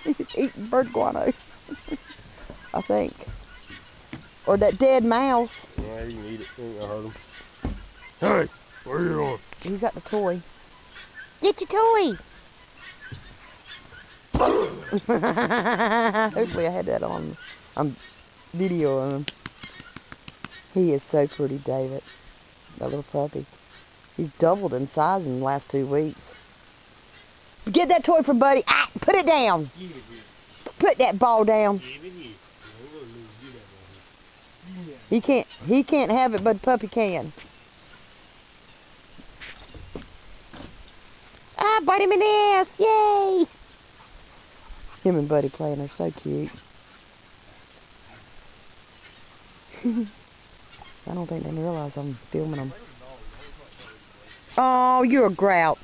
He's eating bird guano. I think. Or that dead mouse. Yeah, you can eat it. You ain't gonna hurt him. Hey, where you going? He's got the toy. Get your toy! Hopefully I had that on video of him. He is so pretty, David. That little puppy. He's doubled in size in the last 2 weeks. Get that toy from Buddy. Ah, put it down. Put that ball down. He can't have it, but Puppy can. Ah, bite him in the ass. Yay! Him and Buddy playing are so cute. I don't think they realize I'm filming them. Oh, you're a grouch.